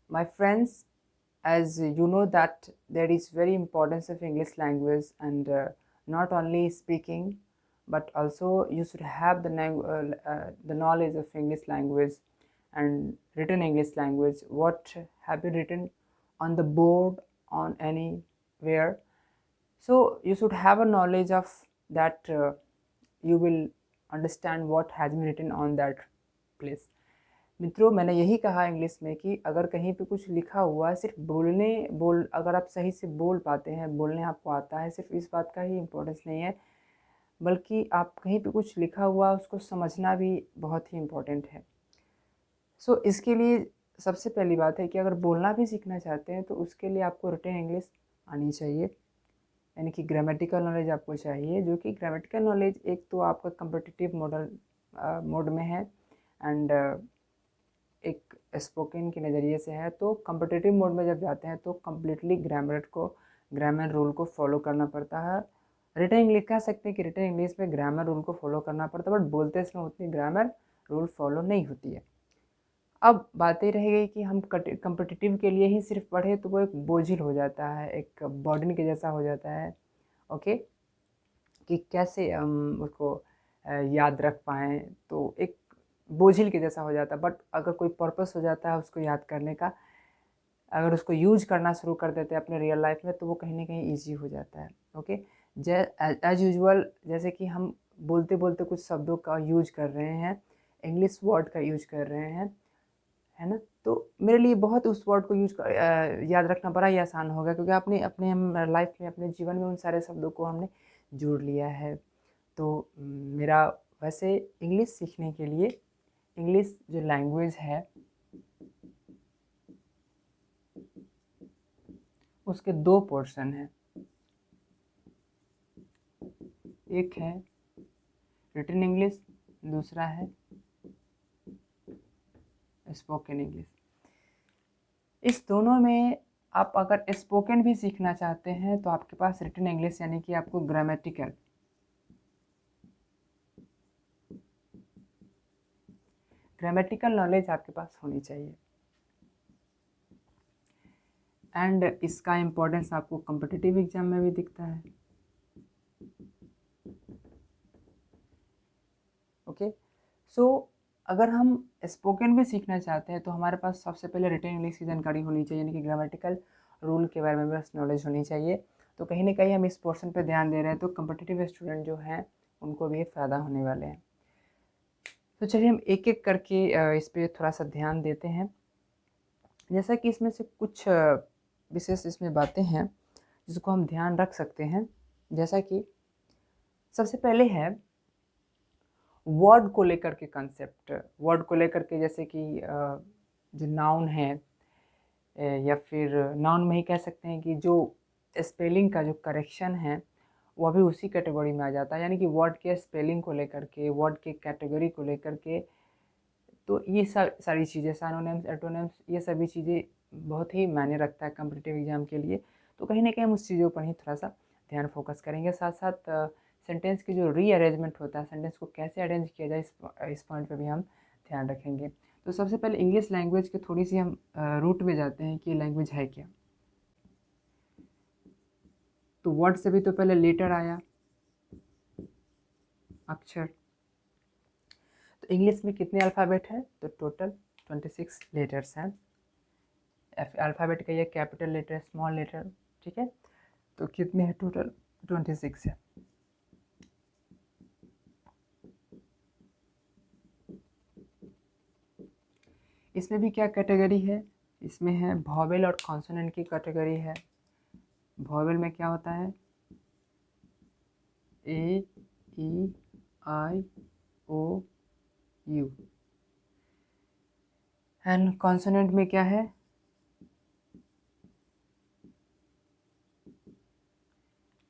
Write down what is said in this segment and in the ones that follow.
My friends, as you know that there is very importance of English language, and not only speaking, but also you should have the knowledge of English language and written English language, what have been written on the board, on anywhere. So you should have a knowledge of that. You will understand what has been written on that place. मित्रों, मैंने यही कहा English में कि अगर कहीं पे कुछ लिखा हुआ है, सिर्फ अगर आप सही से बोल पाते हैं, बोलने आपको आता है, सिर्फ इस बात का ही इम्पोर्टेंस नहीं है, बल्कि आप कहीं पे कुछ लिखा हुआ उसको समझना भी बहुत ही इम्पोर्टेंट है। सो इसके लिए सबसे पहली बात है कि अगर बोलना भी सीखना चाहते हैं तो उसके लिए आपको रिटन इंग्लिश आनी चाहिए, यानी कि ग्रामेटिकल नॉलेज आपको चाहिए, जो कि ग्रामेटिकल नॉलेज एक तो आपका कम्पिटिटिव मोड में है, एंड एक स्पोकन के नज़रिए से है। तो कम्पिटिटिव मोड में जब जाते हैं तो कम्प्लीटली ग्रामर रूल को फॉलो करना पड़ता है। रिटन इंग्लिश कह सकते हैं कि रिटन इंग्लिश में ग्रामर रूल को फॉलो करना पड़ता है, बट बोलते समय उतनी ग्रामर रूल फॉलो नहीं होती है। अब बात ये रह गई कि हम कम्पिटिटिव के लिए ही सिर्फ पढ़े तो वो एक बोझिल हो जाता है, एक बर्डन के जैसा हो जाता है। ओके, कि कैसे हम उसको याद रख पाएँ, तो एक बोझिल के जैसा हो जाता है। बट अगर कोई पर्पस हो जाता है उसको याद करने का, अगर उसको यूज़ करना शुरू कर देते हैं अपने रियल लाइफ में, तो वो कहीं ना कहीं ईजी हो जाता है। ओके, एज यूजुअल, जैसे कि हम बोलते बोलते कुछ शब्दों का यूज कर रहे हैं, इंग्लिश वर्ड का यूज कर रहे हैं, है ना, तो मेरे लिए बहुत उस वर्ड को याद रखना बड़ा ही आसान हो गया, क्योंकि अपने अपने लाइफ में, अपने जीवन में उन सारे शब्दों को हमने जोड़ लिया है। तो मेरा वैसे इंग्लिश सीखने के लिए, इंग्लिश जो लैंग्वेज है उसके दो पोर्शन हैं, एक है रिटन इंग्लिश, दूसरा है स्पोकन इंग्लिश। इस दोनों में आप अगर स्पोकन भी सीखना चाहते हैं तो आपके पास रिटन इंग्लिश, यानी कि आपको ग्रामेटिकल नॉलेज आपके पास होनी चाहिए। एंड इसका इम्पोर्टेंस आपको कॉम्पिटिटिव एग्जाम में भी दिखता है। ओके, सो अगर हम स्पोकन भी सीखना चाहते हैं तो हमारे पास सबसे पहले रिटन इंग्लिश की जानकारी होनी चाहिए, यानी कि ग्रामेटिकल रूल के बारे में बस नॉलेज होनी चाहिए। तो कहीं ना कहीं हम इस पोर्शन पे ध्यान दे रहे हैं तो कॉम्पिटिटिव स्टूडेंट जो हैं उनको भी फ़ायदा होने वाले हैं। तो चलिए हम एक एक करके इस पर थोड़ा सा ध्यान देते हैं। जैसा कि इसमें से कुछ विशेष इसमें बातें हैं जिसको हम ध्यान रख सकते हैं, जैसा कि सबसे पहले है वर्ड को लेकर के कंसेप्ट। वर्ड को लेकर के जैसे कि जो नाउन है, या फिर नाउन में ही कह सकते हैं कि जो स्पेलिंग का जो करेक्शन है वो भी उसी कैटेगरी में आ जाता है, यानी कि वर्ड के स्पेलिंग को लेकर के, वर्ड के कैटेगरी को लेकर के। तो ये सारी चीज़ें, साइनोनिम्स, एंटोनिम्स, ये सभी चीज़ें बहुत ही मायने रखता है कॉम्पिटिटिव एग्जाम के लिए। तो कहीं ना कहीं हम उस चीज़ों पर ही थोड़ा सा ध्यान फोकस करेंगे। साथ साथ सेंटेंस की जो रीअरेंजमेंट होता है, सेंटेंस को कैसे अरेंज किया जाए, इस पॉइंट पे भी हम ध्यान रखेंगे। तो सबसे पहले इंग्लिश लैंग्वेज के थोड़ी सी हम रूट में जाते हैं कि लैंग्वेज है क्या। तो वर्ड से भी तो पहले लेटर आया, अक्षर। तो इंग्लिश में कितने अल्फ़ाबेट है, तो टोटल 26 लेटर्स हैं। अल्फ़ाबेट का ये कैपिटल लेटर, स्मॉल लेटर, ठीक है। तो कितने हैं टोटल, 26 है। इसमें भी क्या कैटेगरी है, इसमें है वॉवेल और कॉन्सोनेंट की कैटेगरी है। वॉवेल में क्या होता है, ए, ई, आई, ओ, यू। एंड कॉन्सोनेंट में क्या है,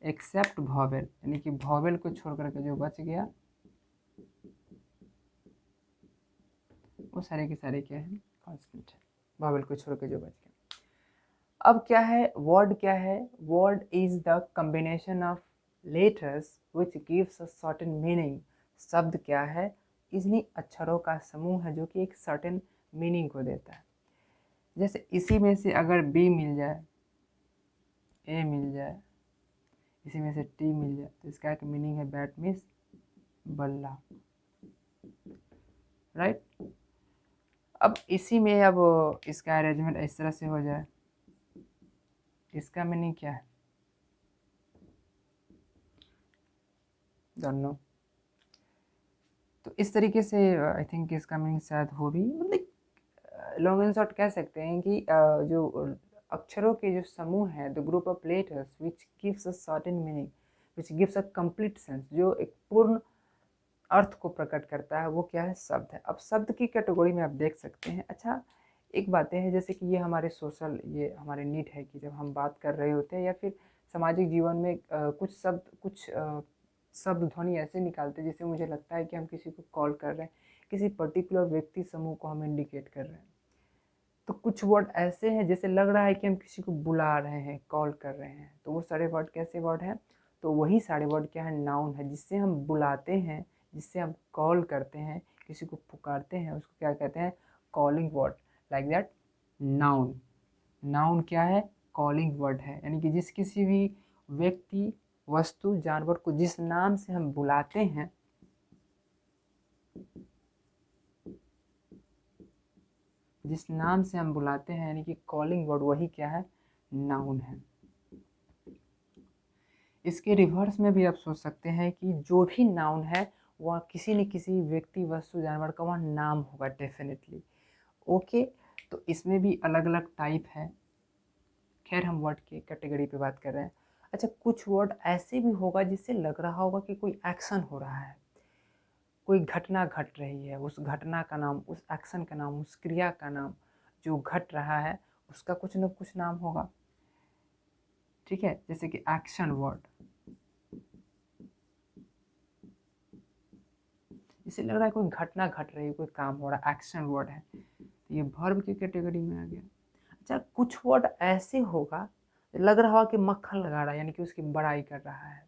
एक्सेप्ट वॉवेल, यानी कि वॉवेल को छोड़ करके जो बच गया वो सारे के सारे क्या है, कॉन्सोनेंट है, वॉवेल को छोड़ के जो बच गया। अब क्या है, वर्ड क्या है, word is the combination of letters which gives a certain meaning. शब्द क्या है, इन्हीं अक्षरों का समूह है जो कि एक सर्टेन मीनिंग को देता है। जैसे इसी में से अगर बी मिल जाए, ए मिल जाए, इसी में से टी मिल जाए, तो इसका एक मीनिंग है बैट मीन्स बल्ला, राइट। अब इसी में अब इसका अरेंजमेंट इस तरह से हो जाए, इसका मीनिंग क्या है, डोंट नो। तो इस तरीके से आई थिंक इसका मीनिंग शायद हो भी, मतलब लॉन्ग एंड शॉर्ट कह सकते हैं कि जो अक्षरों के जो समूह है, the group of letters which gives a certain meaning, which gives a complete sense, जो एक पूर्ण अर्थ को प्रकट करता है, वो क्या है, शब्द है। अब शब्द की कैटेगरी में आप देख सकते हैं। अच्छा, एक बातें हैं जैसे कि ये हमारे सोशल, ये हमारे नीड है कि जब हम बात कर रहे होते हैं या फिर सामाजिक जीवन में कुछ शब्द, कुछ शब्द ध्वनि ऐसे निकालते हैं जिससे मुझे लगता है कि हम किसी को कॉल कर रहे हैं, किसी पर्टिकुलर व्यक्ति समूह को हम इंडिकेट कर रहे हैं। तो कुछ वर्ड ऐसे हैं जैसे लग रहा है कि हम किसी को बुला रहे हैं, कॉल कर रहे हैं। तो वो सारे वर्ड कैसे वर्ड हैं, तो वही सारे वर्ड क्या है, नाउन है, जिससे हम बुलाते हैं, जिससे हम कॉल करते हैं, किसी को पुकारते हैं, उसको क्या कहते हैं, calling word, like that noun. Noun क्या है, कॉलिंग वर्ड है, यानी कि जिस किसी भी व्यक्ति, वस्तु, जानवर को जिस नाम से हम बुलाते हैं, जिस नाम से हम बुलाते हैं, यानी कि कॉलिंग वर्ड, वही क्या है, नाउन है। इसके रिवर्स में भी आप सोच सकते हैं कि जो भी नाउन है वह किसी न किसी व्यक्ति, वस्तु, जानवर का वह नाम होगा डेफिनेटली। ओके, तो इसमें भी अलग अलग टाइप है। खैर, हम वर्ड की कैटेगरी पे बात कर रहे हैं। अच्छा, कुछ वर्ड ऐसे भी होगा जिससे लग रहा होगा कि कोई एक्शन हो रहा है, कोई घटना घट रही है, उस घटना का नाम, उस एक्शन का नाम, उस क्रिया का नाम, जो घट रहा है उसका कुछ न कुछ नाम होगा। ठीक है, जैसे कि एक्शन वर्ड, इसे लग रहा है कोई घटना घट रही है, कोई काम हो रहा है, एक्शन वर्ड है, तो ये वर्ब की कैटेगरी में आ गया। अच्छा, कुछ वर्ड ऐसे होगा, लग रहा होगा कि मक्खन लगा रहा है, यानी कि उसकी बड़ाई कर रहा है।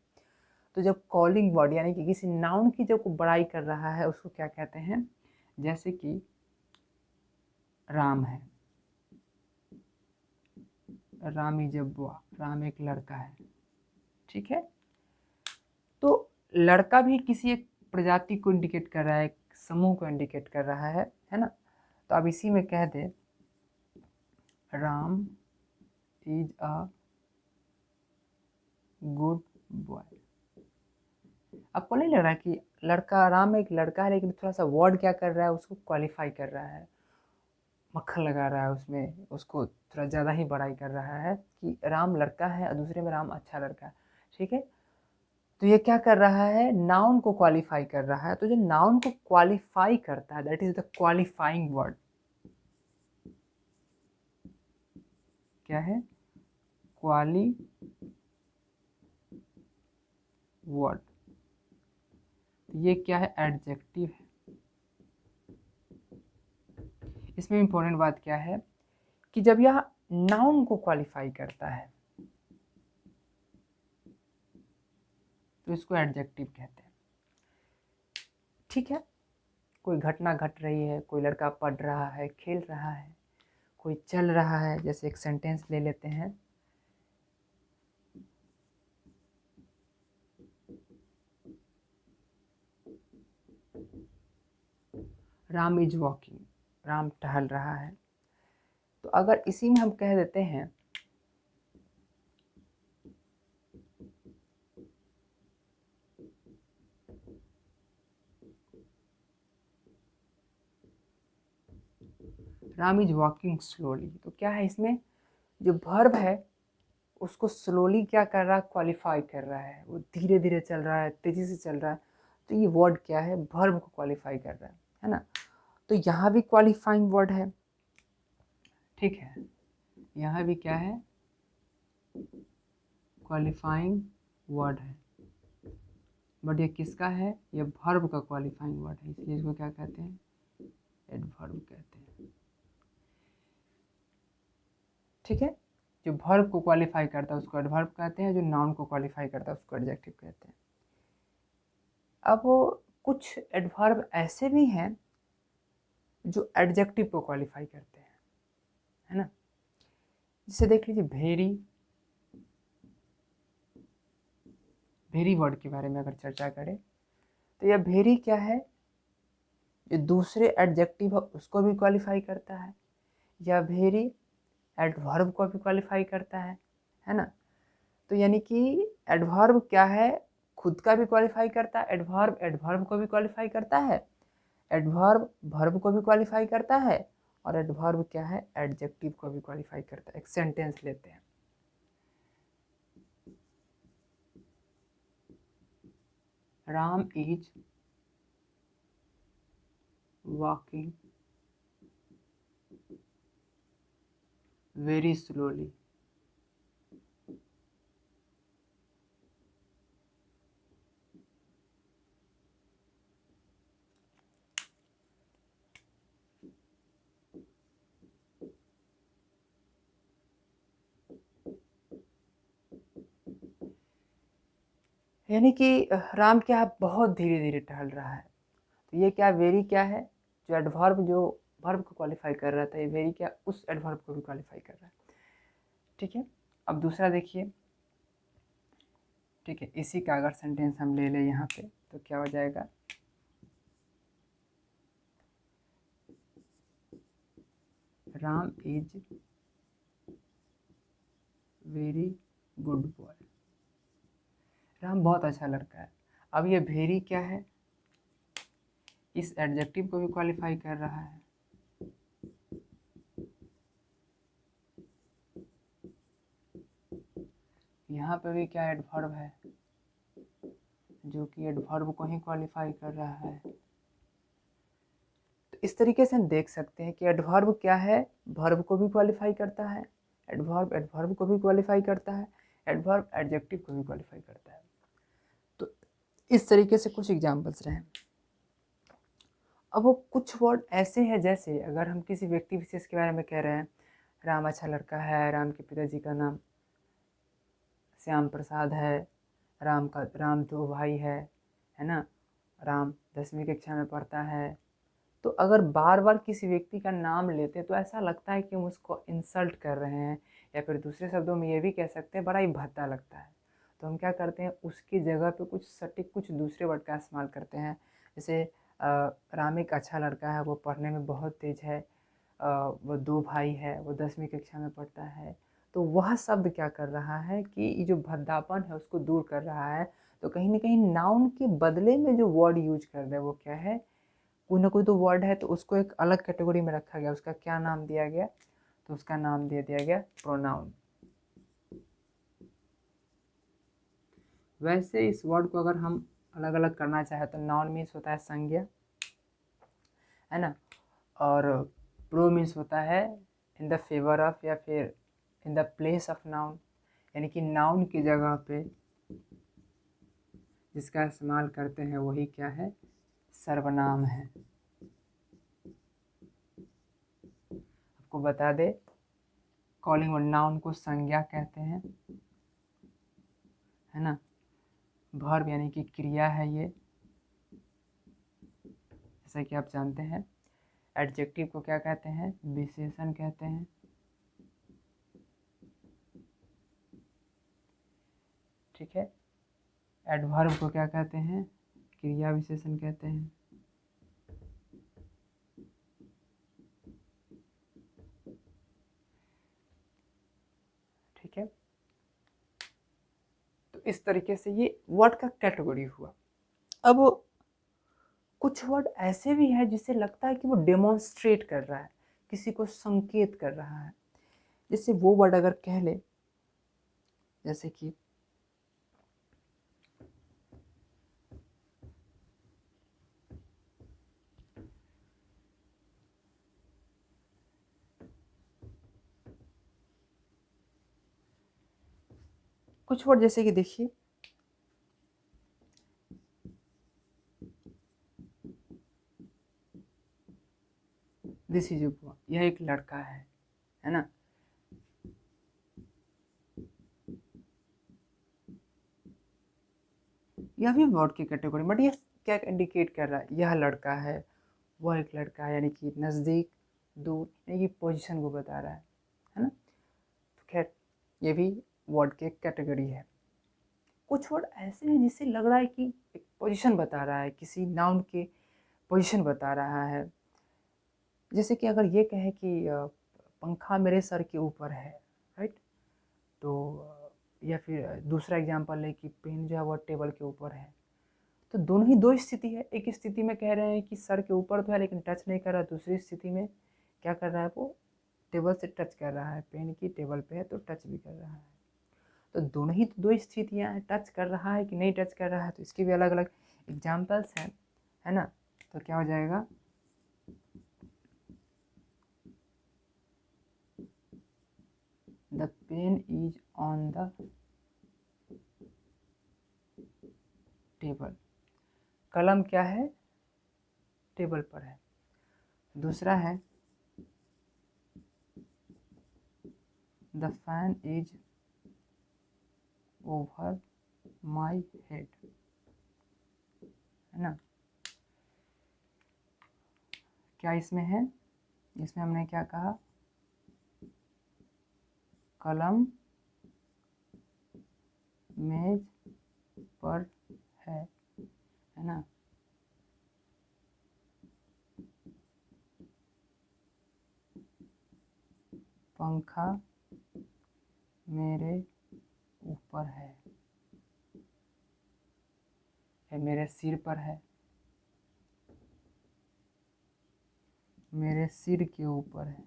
तो जब कॉलिंग वर्ड, यानी कि किसी नाउन की जब बड़ाई कर रहा है, उसको क्या कहते हैं, जैसे कि राम है, रामी जब बुआ, राम एक लड़का है। ठीक है, तो लड़का भी किसी एक प्रजाति को इंडिकेट कर रहा है, एक समूह को इंडिकेट कर रहा है ना। तो अब इसी में कह दे, Ram is a good boy. आपको नहीं लग रहा है कि लड़का, राम एक लड़का है, लेकिन थोड़ा सा वर्ड क्या कर रहा है, उसको क्वालिफाई कर रहा है, मक्खन लगा रहा है उसमें, उसको थोड़ा ज़्यादा ही बड़ाई कर रहा है कि राम लड़का है और दूसरे में राम अच्छा लड़का है। ठीक है, तो ये क्या कर रहा है, नाउन को क्वालिफाई कर रहा है। तो जो नाउन को क्वालिफाई करता है, that is the qualifying word. क्या है, क्वाली वर्ड। तो ये क्या है, एडजेक्टिव है। इसमें इंपॉर्टेंट बात क्या है कि जब यह नाउन को क्वालिफाई करता है तो इसको एडजेक्टिव कहते हैं। ठीक है, कोई घटना घट रही है, कोई लड़का पढ़ रहा है, खेल रहा है, कोई चल रहा है, जैसे एक सेंटेंस ले लेते हैं, राम इज वॉकिंग, राम टहल रहा है। तो अगर इसी में हम कह देते हैं, राम इज वॉकिंग स्लोली, तो क्या है, इसमें जो वर्ब है उसको स्लोली क्या कर रहा है, क्वालिफाई कर रहा है, वो धीरे धीरे चल रहा है, तेजी से चल रहा है। तो ये वर्ड क्या है, वर्ब को क्वालिफाई कर रहा है ना। तो यहाँ भी क्वालिफाइंग वर्ड है। ठीक है, यहाँ भी क्या है, क्वालिफाइंग वर्ड है, बट ये किसका है, ये वर्ब का क्वालिफाइंग वर्ड है, इसलिए इसको क्या कहते हैं, एडवर्ब कहते हैं। ठीक है, जो वर्ब को क्वालिफाई करता है उसको एडवर्ब कहते हैं, जो नाउन को क्वालिफाई करता है उसको एडजेक्टिव कहते हैं। अब कुछ एडवर्ब ऐसे भी हैं जो एडजेक्टिव को क्वालिफाई करते हैं, है ना। जैसे देख लीजिए भेरी, भेरी वर्ड के बारे में अगर चर्चा करें तो यह भेरी क्या है, जो दूसरे एडजेक्टिव है उसको भी क्वालिफाई करता है, या भेरी एडवर्ब को भी क्वालिफाई करता है ना। तो यानी कि एडवर्ब क्या है, खुद का भी क्वालिफाई करता है, एडवर्ब एडवर्ब को भी क्वालिफाई करता है, एडवर्ब वर्ब को भी क्वालिफाई करता है, और एडवर्ब क्या है, एडजेक्टिव को भी क्वालिफाई करता है। एक सेंटेंस लेते हैं, Ram is walking very slowly. यानी कि राम क्या है, बहुत धीरे धीरे टहल रहा है। तो ये क्या, वेरी क्या है, जो एडवर्ब जो वर्ब को क्वालिफाई कर रहा था, ये वेरी क्या उस एडवर्ब को भी क्वालिफाई कर रहा है। ठीक है, अब दूसरा देखिए। ठीक है, इसी का अगर सेंटेंस हम ले लें यहाँ पे तो क्या हो जाएगा, Ram is very good boy. Ram बहुत अच्छा लड़का है। अब ये वेरी क्या है, इस एडजेक्टिव को भी क्वालिफाई कर रहा है। यहाँ पे भी क्या एडवर्ब है, जो कि एडवर्ब को ही क्वालिफाई कर रहा है। तो इस तरीके से हम देख सकते हैं कि एडवर्ब क्या है, वर्ब को भी क्वालिफाई करता है, एडवर्ब एडवर्ब को भी क्वालिफाई करता है, एडवर्ब एडजेक्टिव को भी क्वालिफाई करता है। तो इस तरीके से कुछ एग्जाम्पल्स रहे। अब वो कुछ वर्ड ऐसे हैं, जैसे अगर हम किसी व्यक्ति विशेष के बारे में कह रहे हैं, राम अच्छा लड़का है, राम के पिताजी का नाम श्याम प्रसाद है, राम दो भाई है ना, राम 10वीं कक्षा में पढ़ता है। तो अगर बार बार किसी व्यक्ति का नाम लेते तो ऐसा लगता है कि हम उसको इंसल्ट कर रहे हैं, या फिर दूसरे शब्दों में ये भी कह सकते हैं बड़ा ही भद्दा लगता है। तो हम क्या करते हैं, उसकी जगह पे कुछ सटीक कुछ दूसरे वर्ड का इस्तेमाल करते हैं। जैसे राम एक अच्छा लड़का है, वो पढ़ने में बहुत तेज है, वो दो भाई है, वो 10वीं कक्षा में पढ़ता है। तो वह शब्द क्या कर रहा है कि ये जो भद्दापन है उसको दूर कर रहा है। तो कहीं ना कहीं नाउन के बदले में जो वर्ड यूज कर रहे हैं वो क्या है, कोई ना कोई तो वर्ड है, तो उसको एक अलग कैटेगरी में रखा गया। उसका क्या नाम दिया गया, तो उसका नाम दे दिया गया प्रोनाउन। वैसे इस वर्ड को अगर हम अलग अलग करना चाहे तो नाउन मीन्स होता है संज्ञा, है ना, और प्रो मीन्स होता है इन द फेवर ऑफ, या फिर in the place of noun, यानी कि नाउन की जगह पे जिसका इस्तेमाल करते हैं वही क्या है, सर्वनाम है। आपको बता दे, कॉलिंग और नाउन को संज्ञा कहते हैं, है ना, वर्ब यानी कि क्रिया है ये, जैसा कि आप जानते हैं। एडजेक्टिव को क्या कहते हैं, विशेषण कहते हैं। ठीक है, एडवर्ब को क्या कहते हैं, क्रिया विशेषण कहते हैं। ठीक है, तो इस तरीके से ये वर्ड का कैटेगरी हुआ। अब कुछ वर्ड ऐसे भी है जिसे लगता है कि वो डेमोन्स्ट्रेट कर रहा है, किसी को संकेत कर रहा है। जैसे वो वर्ड अगर कह ले, जैसे कि कुछ वर्ड जैसे कि देखिए, दिस इज बॉय, यह एक लड़का है ना। यह भी वर्ड की कैटेगरी, बट ये क्या इंडिकेट कर रहा है, यह लड़का है, वह एक लड़का है, यानी कि नज़दीक दूर, यानी कि पोजीशन को बता रहा है ना। तो ये भी वर्ड की एक कैटेगरी है। कुछ वर्ड ऐसे हैं जिससे लग रहा है कि एक पोजीशन बता रहा है, किसी नाउन के पोजीशन बता रहा है। जैसे कि अगर ये कहे कि पंखा मेरे सर के ऊपर है, राइट, तो या फिर दूसरा एग्जांपल है कि पेन जो है वो टेबल के ऊपर है। तो दोनों ही दो स्थिति है। एक स्थिति में कह रहे हैं कि सर के ऊपर तो है लेकिन टच नहीं कर रहा, दूसरी स्थिति में क्या कर रहा है, वो टेबल से टच कर रहा है, पेन की टेबल पे है तो टच भी कर रहा है। तो दोनों ही तो दो स्थितियाँ हैं, टच कर रहा है कि नहीं टच कर रहा है, तो इसके भी अलग अलग एग्जाम्पल्स हैं, है ना। तो क्या हो जाएगा, the pen is on the table. कलम क्या है, टेबल पर है। दूसरा है the fan is over my head, है ना। क्या इसमें है, इसमें हमने क्या कहा, कलम मेज पर है ना। पंखा मेरे ऊपर है, मेरे सिर पर है, मेरे सिर के ऊपर है।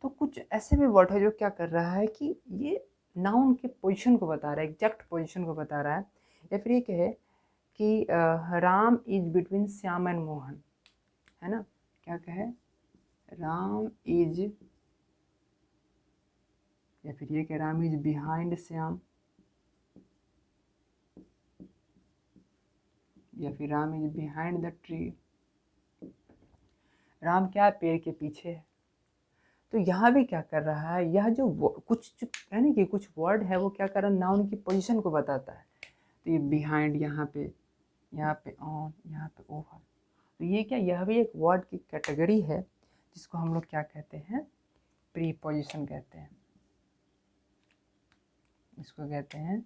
तो कुछ ऐसे भी वर्ड है जो क्या कर रहा है कि ये नाउन के पोजीशन को बता रहा है, एग्जैक्ट पोजीशन को बता रहा है। या फिर ये कहे कि Ram is between Shyam and Mohan, है ना। क्या कहे, राम इज, या फिर ये कहे राम इज बिहाइंड श्याम, या फिर Ram is behind the tree. Ram क्या है, पेड़ के पीछे है। तो यहाँ भी क्या कर रहा है, यह जो कुछ है ना कि कुछ वर्ड है वो क्या कर रहा है, नाउन की पोजीशन को बताता है। तो ये बिहाइंड यहाँ पे ऑन, यहाँ पे ओवर। तो ये क्या, यह भी एक वर्ड की कैटेगरी है जिसको हम लोग क्या कहते हैं, प्रीपोजिशन कहते हैं। इसको कहते हैं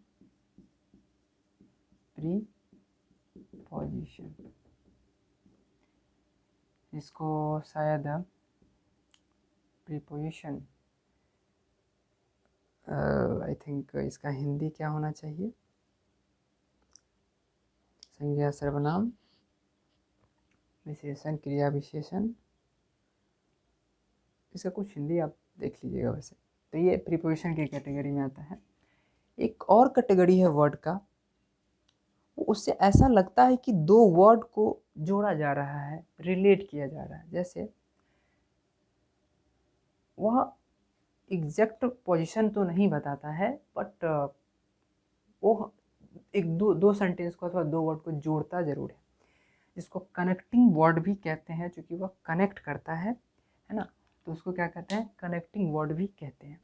प्रीपोजिशन। इसको शायद प्रीपोजिशन, आई थिंक इसका हिंदी क्या होना चाहिए, संज्ञा सर्वनाम विशेषण क्रिया विशेषण, इसका कुछ हिंदी आप देख लीजिएगा वैसे। तो ये प्रीपोजिशन की कैटेगरी में आता है। एक और कैटेगरी है वर्ड का, उससे ऐसा लगता है कि दो वर्ड को जोड़ा जा रहा है, रिलेट किया जा रहा है। जैसे वह एग्जैक्ट पोजीशन तो नहीं बताता है, बट वो एक दो सेंटेंस को अथवा दो वर्ड को जोड़ता जरूर है, जिसको कनेक्टिंग वर्ड भी कहते हैं, क्योंकि वह कनेक्ट करता है ना। तो उसको क्या कहते हैं, कनेक्टिंग वर्ड भी कहते हैं।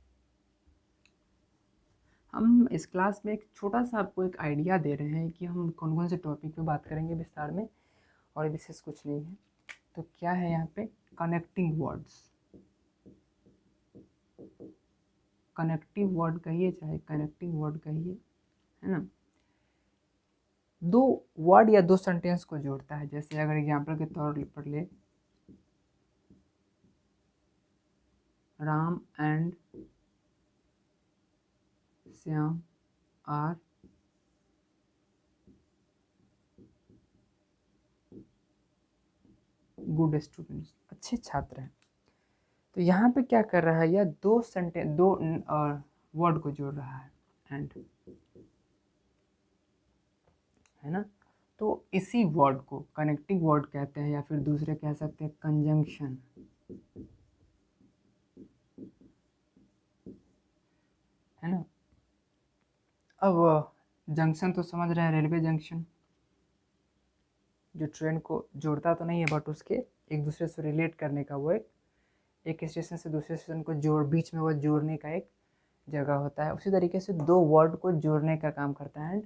हम इस क्लास में एक छोटा सा आपको एक आइडिया दे रहे हैं कि हम कौन कौन से टॉपिक पे बात करेंगे विस्तार में, और विशेष कुछ नहीं है। तो क्या है यहाँ पे, कनेक्टिंग वर्ड्स, कनेक्टिव वर्ड कहिए चाहे कनेक्टिंग वर्ड कहिए, है ना। दो वर्ड या दो सेंटेंस को जोड़ता है। जैसे अगर एग्जांपल के तौर पर ले, Ram and Shyam are good students, अच्छे छात्र हैं। तो यहाँ पे क्या कर रहा है, यह दो सेंटेंस, दो वर्ड को जोड़ रहा है, एंड, है ना। तो इसी वर्ड को कनेक्टिंग वर्ड कहते हैं, या फिर दूसरे कह सकते हैं कंजंक्शन, है ना। अब जंक्शन तो समझ रहे हैं, रेलवे जंक्शन, जो ट्रेन को जोड़ता तो नहीं है बट उसके एक दूसरे से रिलेट करने का, वो एक स्टेशन से दूसरे स्टेशन को जोड़, बीच में वो जोड़ने का एक जगह होता है। उसी तरीके से दो वर्ड को जोड़ने का काम करता है।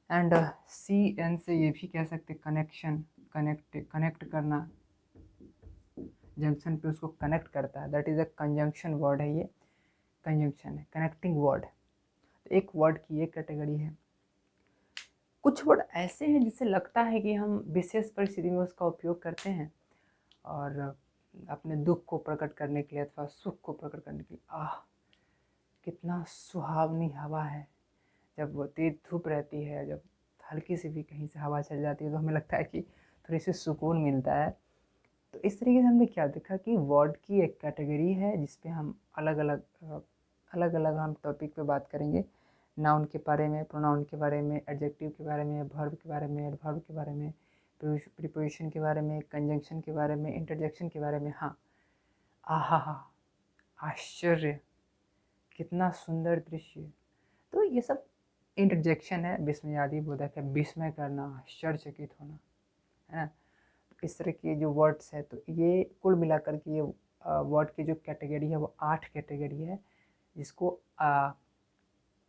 एंड सी एन से ये भी कह सकते कनेक्शन, कनेक्ट करना, जंक्शन पे उसको कनेक्ट करता है, that is a conjunction word है, ये कंजंक्शन है, कनेक्टिंग वर्ड। तो एक वर्ड की ये कैटेगरी है। कुछ वर्ड ऐसे हैं जिससे लगता है कि हम विशेष परिस्थिति में उसका उपयोग करते हैं, और अपने दुख को प्रकट करने के लिए अथवा सुख को प्रकट करने के लिए। कितना सुहावनी हवा है, जब वो तेज धूप रहती है, जब हल्की सी भी कहीं से हवा चल जाती है तो हमें लगता है कि थोड़ी सी सुकून मिलता है। तो इस तरीके से हमने क्या देखा कि वर्ड की एक कैटेगरी है जिसपे हम अलग अलग हम टॉपिक पे बात करेंगे। नाउन के बारे में, प्रोनाउन के बारे में, एडजेक्टिव के बारे में, वर्ब के बारे में, एडवर्ब के बारे में, प्रीपोजिशन के बारे में, कंजंक्शन के बारे में, इंटरजेक्शन के बारे में। हाँ, आहा हा, आश्चर्य, कितना सुंदर दृश्य। तो ये सब इंटरजेक्शन है, विस्मयादि बोधक है, विस्मय करना, आश्चर्यचकित होना, है ना। इस तरह के जो वर्ड्स है, तो ये कुल मिलाकर के ये वर्ड की जो कैटेगरी है वो 8 कैटेगरी है, जिसको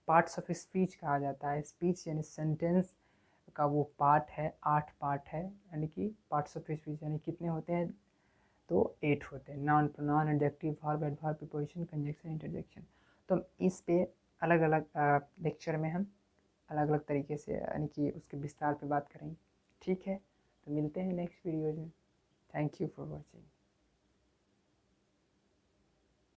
पार्ट्स ऑफ स्पीच कहा जाता है। स्पीच यानी सेंटेंस का वो पार्ट है, 8 पार्ट है, यानी कि पार्ट्स ऑफ स्पीच यानी कितने होते हैं, तो 8 होते हैं। Noun, pronoun, adjective, verb, adverb, preposition, conjunction, interjection. तो इस पे अलग अलग लेक्चर में हम अलग अलग तरीके से यानी कि उसके विस्तार पे बात करेंगे। ठीक है, तो मिलते हैं नेक्स्ट वीडियो में। Thank you for watching.